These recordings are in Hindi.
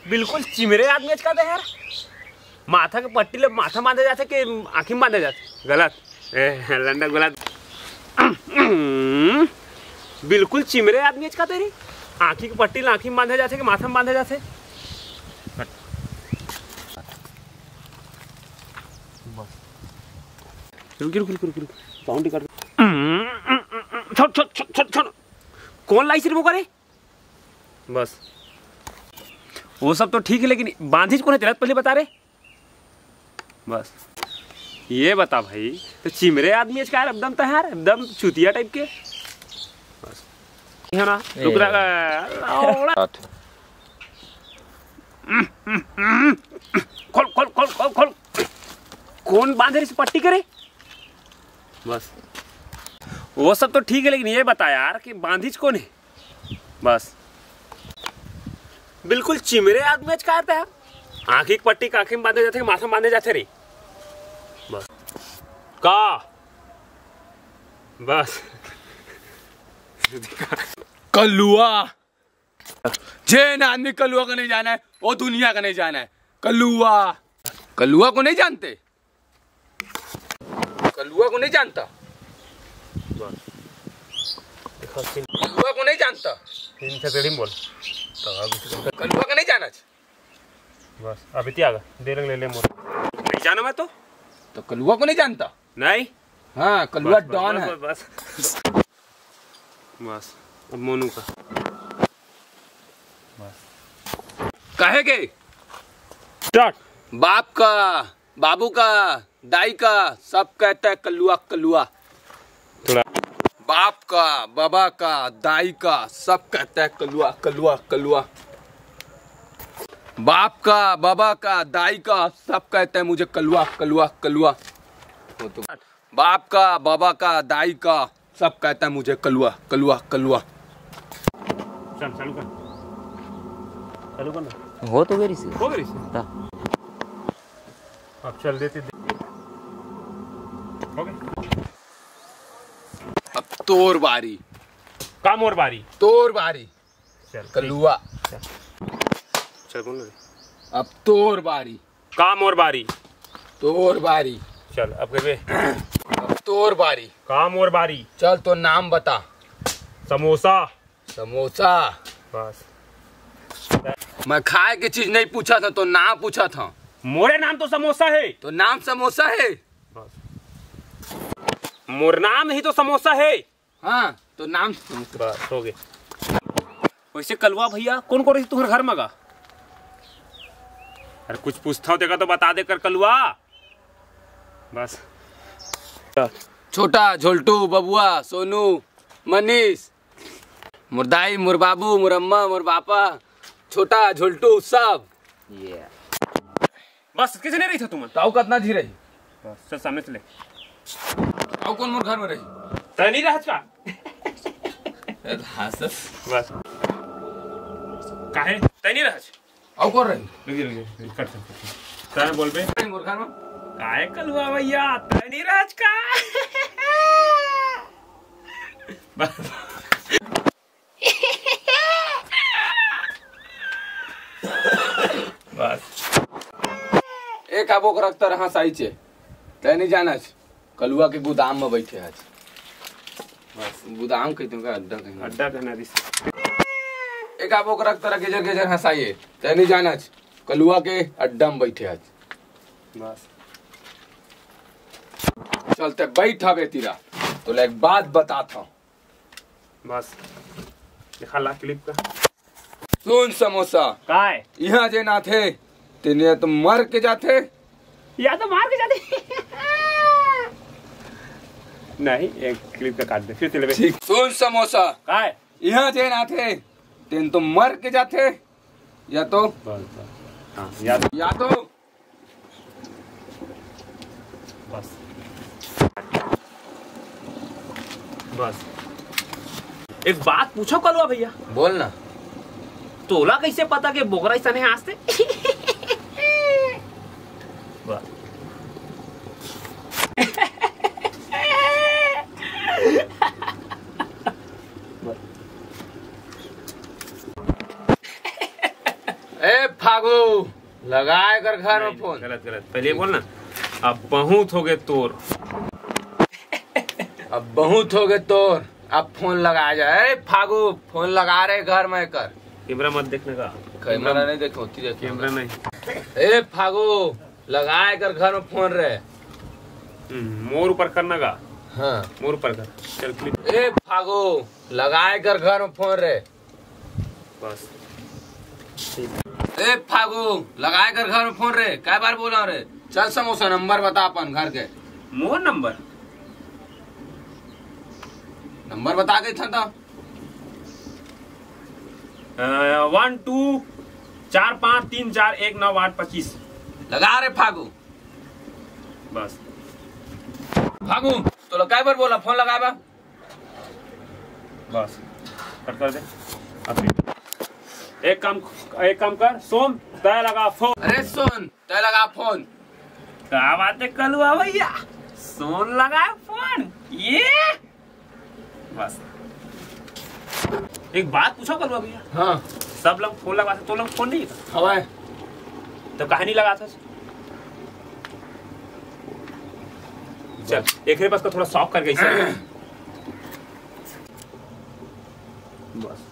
बिल्कुल चिमरे आदमी आज का यार। माथा के पट्टी ले माथा बांधे जाते कि आँखी में बांधे जाते? गलत लंडा गलत। बिल्कुल चिमरे आदमी आज का तेरी आँखी की पट्टी आँखी में बांधे जाते कि माथा में बांधे जाते? रुक रुक रुक रुक रुक साउंड कर। छोड़ छोड़ छोड़ छोड़। कौन लाई सिर वो करे? बस वो सब तो ठीक है, लेकिन बांधिज कौन है तेरा पहले बता रहे। बस ये बता भाई, तो चिमरे आदमी इसका यार एकदम तो यार एकदम चुतिया टाइप के। बस है ना, रुक रहा। खोल खोल खोल खोल खोल। कौन बांधे इस पट्टी करे? बस वो सब तो ठीक है, लेकिन ये बता यार कि बांधिज कौन है? बस बिल्कुल चिमरे आदमी आज का आता है। आँखी की पट्टी आँखी में बांधे जाते हैं, माथा में बांधे जाते रे। बस का बस कल्लुआ जैन आदमी कल्लुआ को नहीं जाना है, वो दुनिया का नहीं जाना है। कल्लुआ कल्लुआ को नहीं जानते? कल्लुआ को नहीं जानता? कल्लुआ को नहीं जानता? बोल कल्लुआ का नहीं जाना? बस अभी त्याग दे ले ले मोर नहीं जाना मैं तो कल्लुआ को नहीं जानता? नहीं। हाँ कल्लुआ डॉन है। बस बस अब मोनू का बस कहे के स्टार्ट। बाप का, बाबू का, दाई का सब कहता है कल्लुआ कल्लुआ। थोड़ा बाप का, बाबा का, दाई का सब कहता है कल्लुआ कल्लुआ कल्लुआ। बाप का, बाबा का, दाई का सब कहते हैं मुझे कल्लुआ कल्लुआ कल्लुआ। तो बाप का, बाबा का, दाई का सब कहता है मुझे कल्लुआ कल्लुआ कल्लुआ। चल चालू कर ना। हो तो गई से हो गई से अब चल देते हो गए। अब तोर बारी। काम और बारी तोर बारी। चल कल्लुआ चल बोल रे। अब तोर बारी। काम और बारी। तोर बारी। चल अब कहे अब तोर बारी। काम और बारी। चल तो नाम बता। समोसा। समोसा। बस मैं खाए की चीज नहीं पूछा था, तो नाम पूछा था। मोरे नाम तो समोसा है। तो नाम समोसा है। बस मोर नाम ही तो समोसा है। हाँ तो नाम बस हो गए। वैसे कलवा भैया कौन कौन रही तुम्हारे घर में गा? अरे कुछ पूछता हो देखा तो बता दे कर कलवा। बस छोटा, झोल्टू, बबुआ, सोनू, मनीष, मुरदाई, मुरबाबू, मुरम्मा, मुरबापा, छोटा, झोल्टू सब। बस किसे नहीं रही था तुम? ताऊ कितना जी रही? बस चल सामने चले। ताऊ कौन मोर घर में रही? तय नहीं रहा का? बस काहे तय नहीं रहा? ताऊ कौन रही? लगी कर क्या बोल बे मोर घर में काहे कलवा भैया तय नहीं रहा का? बस बस एक आबो को रखता रहा साई चे तय नहीं जाना। कलुआ के गोदाम में बैठे आज। बस गोदाम कहते हैं अड्डा कहीं अड्डा कहना दिस। एक आबो को रखता रहा गेजर गेजर हंसाइए तय नहीं जाना। कलुआ के अड्डा में बैठे आज। बस चलते बैठा बे तीरा तो एक बात बता था। बस दिखा ला क्लिप का। सुन समोसा काय यहाँ जे ना थे तेने तो मर के जाते या तो मार के जाते। नहीं एक क्लिप का काट दे फिर चले। ठीक सुन समोसा काय यहाँ जे ना थे तेन तो मर के जाते या तो हाँ या तो बस बस एक बात पूछो कलवा भैया। बोल ना। तोला कैसे पता कि बोगरा ऐसा नहीं हंसते? फागू लगाए कर घर में फोन। गलत गलत, पहले बोल ना। अब बहुत हो गए तोर। अब बहुत हो गए तोर, अब फोन लगा जाए। फागू फोन लगा रहे घर में कर। कैमरा मत देखने का। कैमरा नहीं देखो, कैमरा नहीं। ए फागू लगाए कर घर में फोन रहे। मोर ऊपर करना का। हाँ मोर ऊपर कर। चल क्लिक। ए फागू लगाए कर घर में फोन रहे। बस ए फागू लगाए कर घर में फोन रहे। क्या बार बोला रे? चल समोसा नंबर बता अपन घर के। मोर नंबर नंबर बता के था 1 2 4 5 3 4 1 9 8 25। लगा रे फागू। बस फागू तो क्या बार बोला फोन लगाए। बस कट कर दे। एक काम कर सोम, तय लगा फोन। अरे सुन तय लगा फोन। क्या बात है कलुआ भैया, सोन लगा फोन ये। बस एक बात पूछो कलुआ भैया। हाँ सब लोग फोन लगाते, तो लोग फोन नहीं था हवाए तो कहानी लगा था। चल एक पास का थोड़ा सॉफ्ट करके इसे। बस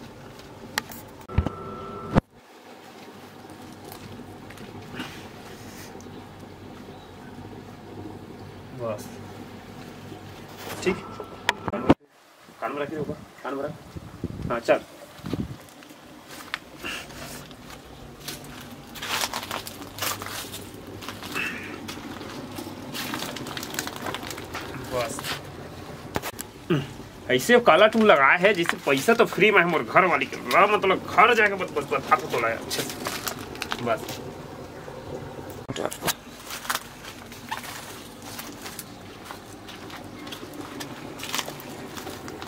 बस ठीक। कान में रखिए ऊपर, कान में रख। हाँ चल। बस ऐसे काला टूल लगाया है जिससे पैसा तो फ्री में है। मोर घर वाली के मतलब घर जाके बस बस बस हाथ तो लाया अच्छे से। बस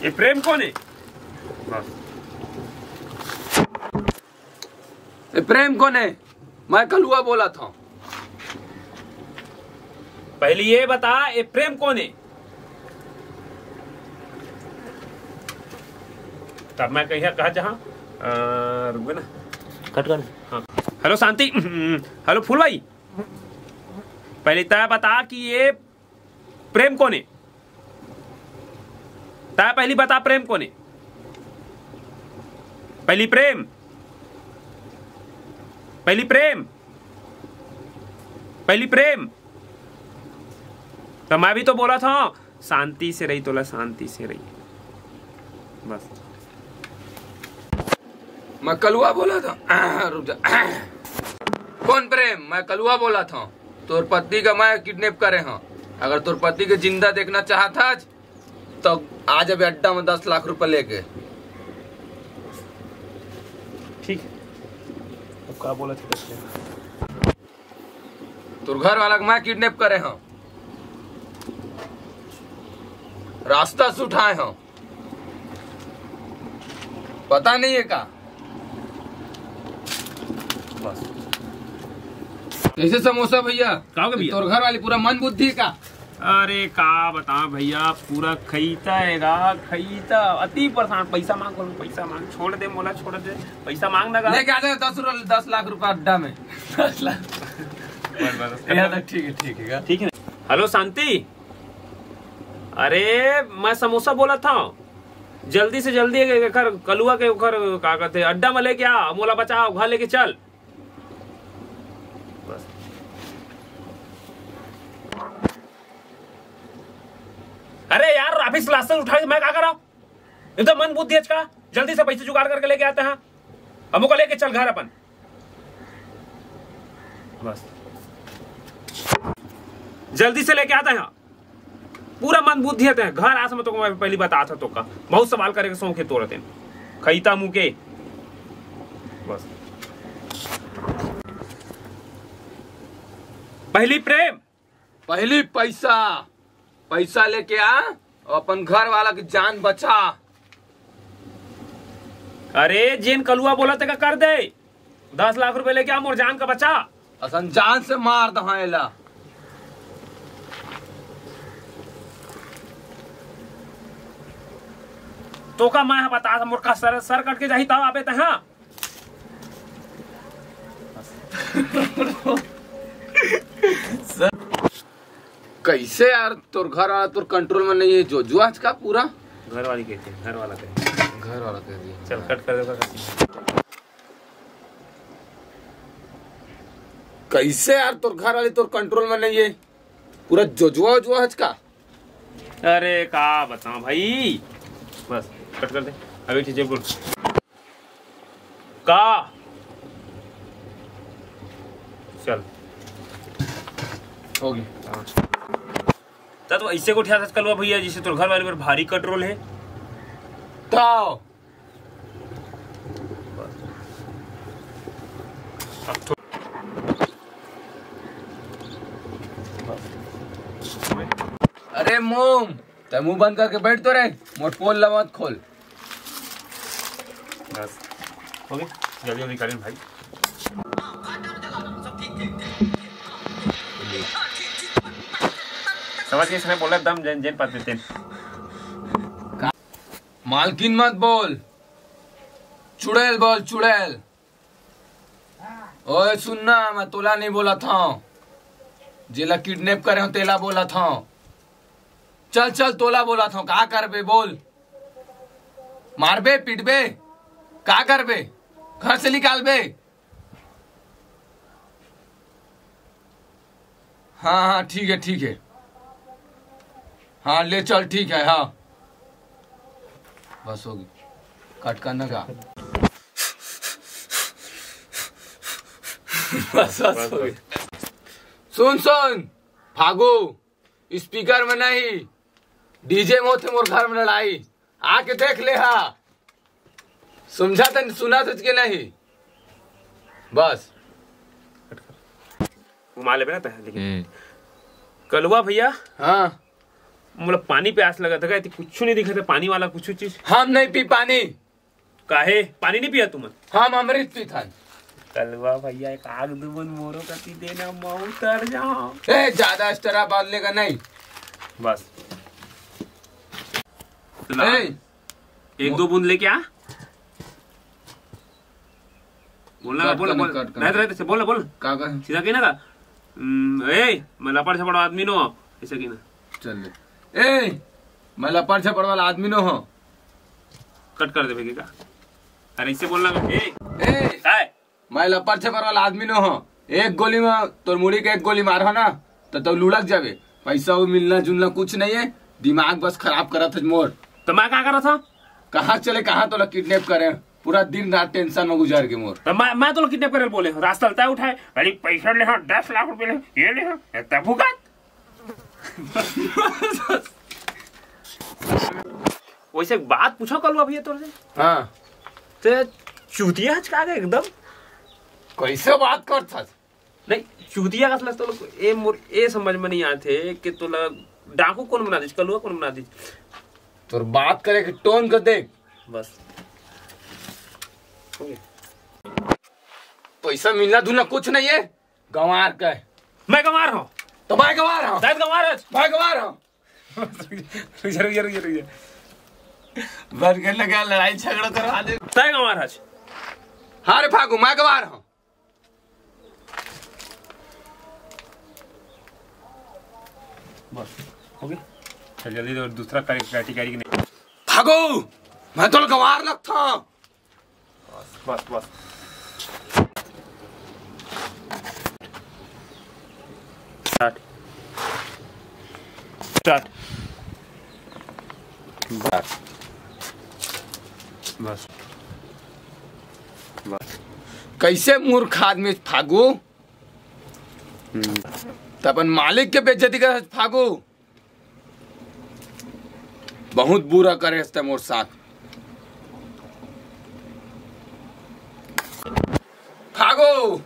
ये प्रेम कौन है? बस ए प्रेम कौन है? मैं कलुआ बोला था। पहले ये बता ये प्रेम कौन है? तब मैं कहा जहाँ रुको ना, कट कर। हाँ हेलो शांति। हेलो फूल भाई, पहले तय बता कि ये प्रेम कौन है। तय पहली बता प्रेम कौन है। पहली प्रेम, पहली प्रेम, पहली प्रेम। तो मैं भी तो बोला था शांति से रही, तोला शांति से रही। बस मैं कलुआ बोला था। रुक जा। कौन प्रेम? मैं कलुआ बोला था। तोर पति का मैं किडनैप करे हाँ। अगर तोर पति के जिंदा देखना चाहता तो आज अभी अड्डा में 10 लाख रुपए लेके। ठीक है। अब क्या बोला था? तोर घर वाला मैं किडनैप करे हाँ, रास्ता से उठाए हाँ। पता नहीं है का? बस कैसे समोसा भैया? कहोगे भैया? तोर घर वाली पूरा मन बुद्धि का। अरे का बता भैया, पूरा खईता है खईता अति परेशान। पैसा मांग, पैसा मांग, छोड़ दे मोला, छोड़ दे, पैसा मांग लगा। लेके आ जाए 10 लाख रुपए अड्डा में। 10 लाख। ठीक है ठीक है। हेलो शांति, अरे मैं समोसा बोला था, जल्दी से जल्दी घर कलुआ के घर का कहते अड्डा में लेके आ, मोला बचाओ, घर लेके चल। बस अरे यार ऑफिस लास्टर उठा मैं क्या करा? एकदम मन बुद्धि का, जल्दी से पैसे जुगाड़ करके लेके आते हैं। हमको को लेके चल घर अपन। बस जल्दी से लेके आते हैं, पूरा मन बुद्धि है घर आस में। तो मैं पहली बता था तो का बहुत सवाल करेगा सौ के तोड़ते खईता मुंह के। बस पहली प्रेम, पहली पैसा, पैसा लेके आ और अपन घर वाला की जान बचा। अरे जेन कलुआ बोला था कर दे, 10 लाख रुपए लेके आ, मोर जान का बचा। असन जान से मार दहाएला। तो का मैं बता मोर का सर कट के जाही तब आबे हाँ। कैसे यार तोर घर वाला तोर कंट्रोल में नहीं है? जो जो आज का पूरा घर वाली कहते हैं, घर वाला कहते हैं। घर वाला कह दिया। चल कट कर देगा। कैसे यार तोर घर वाली तोर कंट्रोल में नहीं है? पूरा जोजुआ जुआ आज का। अरे का बताऊं भाई, बस कट कर दे। अभी चीजें बोल का। चल होगी। तो ऐसे को उठा कलवा भैया, जिससे तो घर वाले पर भारी कंट्रोल है। तो अरे मोम ते मुंह बंद करके बैठ तो रहे, मोट पोल लमत खोल। बस हो गया, जल्दी जल्दी करें भाई। समझ के इसने बोला दम जन जन पाते थे। मालकिन मत बोल, चुड़ैल बोल चुड़ैल। ओए सुनना, मैं तोला नहीं बोला था, जेला किडनैप करे हो तेला बोला था। चल चल तोला बोला था, का करबे बोल? मारबे पीटबे का करबे? घर से निकालबे? हाँ हाँ ठीक है ठीक है, हाँ ले चल ठीक है। हाँ बस होगी, कट करना का। बस बस होगी। सुन सुन फागू, स्पीकर में नहीं डीजे में होते मोर घर में लड़ाई, आके देख ले। हाँ समझा था सुना था के नहीं? बस घुमा ले ना। लेकिन कलवा भैया, हाँ मतलब पानी प्यास लगा था, कुछ नहीं दिखा था पानी वाला कुछ चीज। हम नहीं पी पानी। काहे पानी नहीं पिया तुम? हम अमृत पी था। कलवा भैया एक आग दुबन मोरो करती देना, मऊ तर जाओ। ए ज्यादा स्टरा बांध लेगा नहीं। बस एक दो बूंद लेके आ। बोलना बोल बोल रहते बोल बोल का सीधा कहना था। ए मैं लपड़ छपड़ आदमी नो ऐसा कहना। चल ए मैं लपड़ छपड़ वाला आदमी नो हो। कट कर दे भैया का। अरे इससे बोलना मैं लपड़ छपड़ वाला आदमी नो हो। एक गोली में तोर मुड़ी के एक गोली मारो ना तो लुढ़क जावे। पैसा मिलना जुलना कुछ नहीं है, दिमाग बस खराब करा था मोर। तो मैं क्या कर रहा था? कहाँ चले कहाँ तो किडनैप करे, पूरा दिन रात टेंशन में गुजार के मोर। तो मैं तो किडनैप करे बोले, रास्ता चलता उठाए अरे पैसा ले, 10 लाख रुपए ले, ये ले तब भूखा। वैसे बात पूछो कल भैया तोर से। हाँ तो चूतिया का एकदम कैसे बात कर था? नहीं चूतिया का तो ए मोर ए समझ में नहीं आते कि तो डाकू कौन बना दी, कलुआ कौन बना दी? तो बात करे कि टोन कर देख बस। पैसा मिलना धुलना कुछ नहीं है, गंवार का है। मैं गंवार हूँ तो मैं गंवार हूँ। शायद गंवार है, मैं गंवार हूँ। बर्गर लगा लड़ाई झगड़ा करवा दे। तय गंवार है। हाँ रे फागू मैं गंवार हूँ। बस हो गया। चल जल्दी और दूसरा कैटेगरी की नहीं। फागू मैं तो गंवार लगता हूँ। बस बस स्टार्ट स्टार्ट। बस बस बस। कैसे मूर्ख आदमी फागू, तपन मालिक के बेइज्जती कर फागू। बहुत बुरा करे मोर साथ फागू।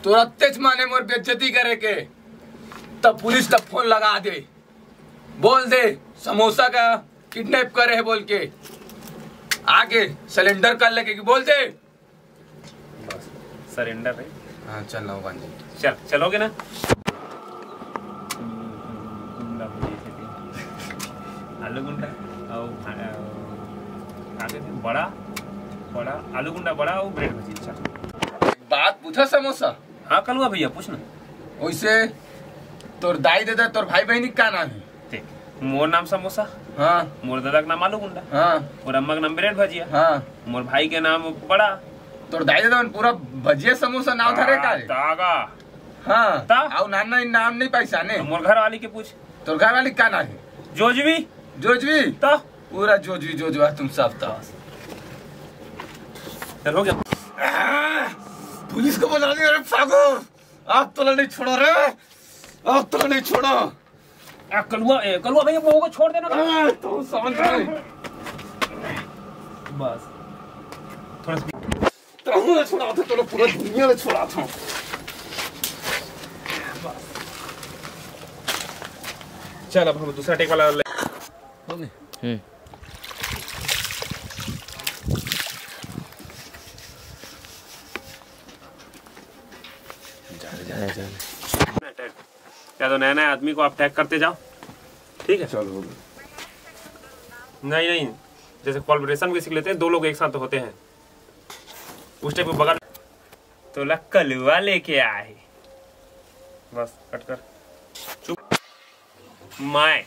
तो तेज माने मोर बेइज्जती करे के तब पुलिस तब फोन लगा दे, बोल दे समोसा का किडनैप करे है बोल के, आगे सिलेंडर कर लेके बोल दे। बस सरेंडर है। हाँ चल ना चल चलोगे ना? आलू गुंडा आगे बड़ा बड़ा आलू गुंडा बड़ा और ब्रेड भजी। बात पूछा समोसा। हाँ कलुआ भैया पूछ ना। वैसे तोर दाई दादा तोर भाई बहनी का नाम है? देख, मोर नाम समोसा, हाँ। मोर दादा का नाम आलू गुंडा, हाँ। और अम्मा का नाम ब्रेड भजिया, हाँ। मोर भाई के नाम बड़ा। तोर दाई दादा पूरा भजिया समोसा नाम धरे का रे? तागा। हाँ। ता? आउ नाम नहीं पहचाने? मोर घर वाली के पूछ। तोर घर वाली का नाम है? जोजवी। जोजवी? तो पूरा जोजवी जोजवा तुम सब तो। चल हो गया। पुलिस को बुला लिया रे फागो। आप तो नहीं छोड़ो रे, आप तो नहीं छोड़ो। कलुआ भैया वो को छोड़ देना। तो समझ गए। बस थोड़ा तो छोड़ा था, तो पूरा दुनिया में छोड़ा था। चल अब हम दूसरा टेक वाला ले। हो गए। या तो नए नए आदमी को आप टैग करते जाओ, ठीक है? चलो। नहीं, जैसे कोलैबोरेशन भी सीख लेते हैं, 2 लोग एक साथ तो होते हैं, उस टाइप को बगल तो कलुआ लेके आए। बस कट कर, चुप। मैं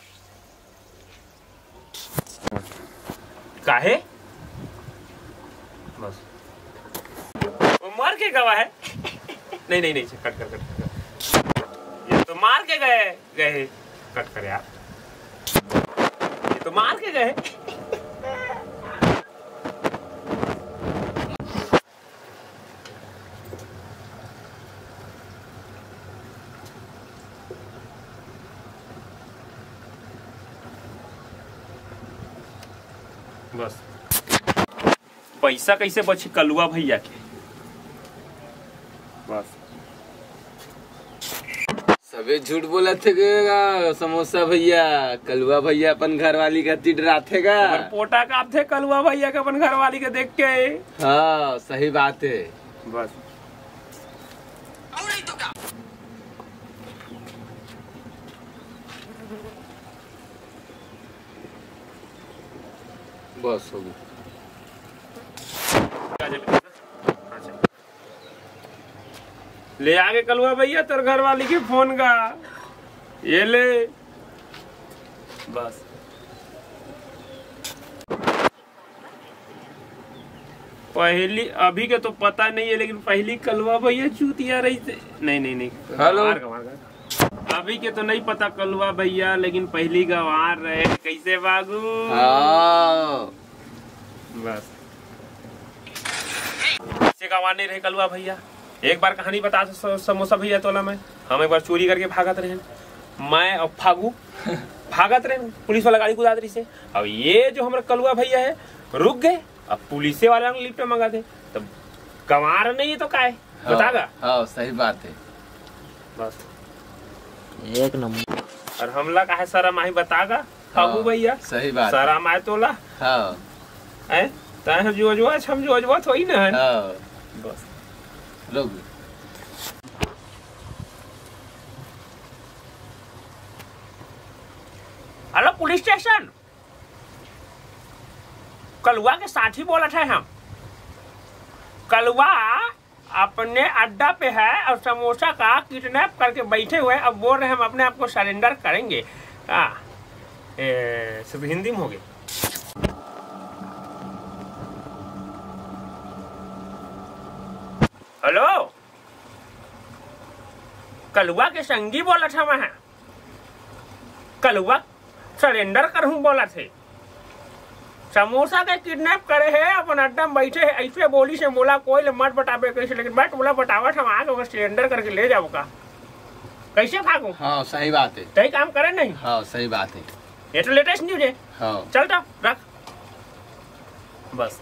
काहे बस वो मार के गवा है। नहीं कट कर। ये तो मार के गए कट कर यार, ये तो मार के गए। बस पैसा कैसे बची कलुआ भैया के। बस सबे झूठ बोला थे समोसा भैया, कलुआ भैया अपन घर वाली का डरा थे गा। पोटा का थे कलुआ भैया के अपन घर वाली के देख के। हाँ सही बात है। बस बस हो गई। ले आगे कलुआ भैया तेरे घर वाली के फोन का, ये ले बस। पहली अभी के तो पता नहीं है, लेकिन पहली कलुआ भैया चूतिया रही थे। नहीं हेलो। अभी के तो नहीं पता कलुआ भैया, लेकिन पहली गंवार रहे। कैसे बागू? बस से गंवार नहीं रहे कलुआ भैया। एक बार कहानी बता समोसा भैया तोला में, हम एक बार चोरी करके भागत रहे, मैं और फागू भागत रहे, पुलिस वाला गाड़ी कुदात रही से। अब ये जो हमारा कलुआ भैया है रुक गए, अब पुलिस वाला लिफ्ट में मंगा दे, तब गंवार नहीं है तो क्या है बतागा? हाँ सही बात है। बस एक नंबर। और हमला का है सारा माही बतागा फागू भैया। सही बात सारा माही तोला है ताहे जोजवा हम जोजवा थोड़ी ना है। बस लोग हेलो पुलिस स्टेशन, कलुआ के साथी बोला था हम। कलुआ अपने अड्डा पे है और समोसा का किडनैप करके बैठे हुए, अब बोल रहे हम अपने आप को सरेंडर करेंगे। सिर्फ हिंदी में हो गई। हेलो कलुआ के संगी बोला था वहां, कलुआ सरेंडर करहूं बोला थे। समोसा के किडनैप करे है, अपन अड्डा में बैठे है, ऐसे बोली से बोला कोई ले मत बताबे कैसे, लेकिन बैठ बोला बतावा हम आगे सरेंडर करके ले जाओ का। कैसे भागू? हाँ सही बात है। तही काम करे नहीं। हाँ सही बात है। ये तो लेटेस्ट न्यूज है। हाँ चलता रख बस।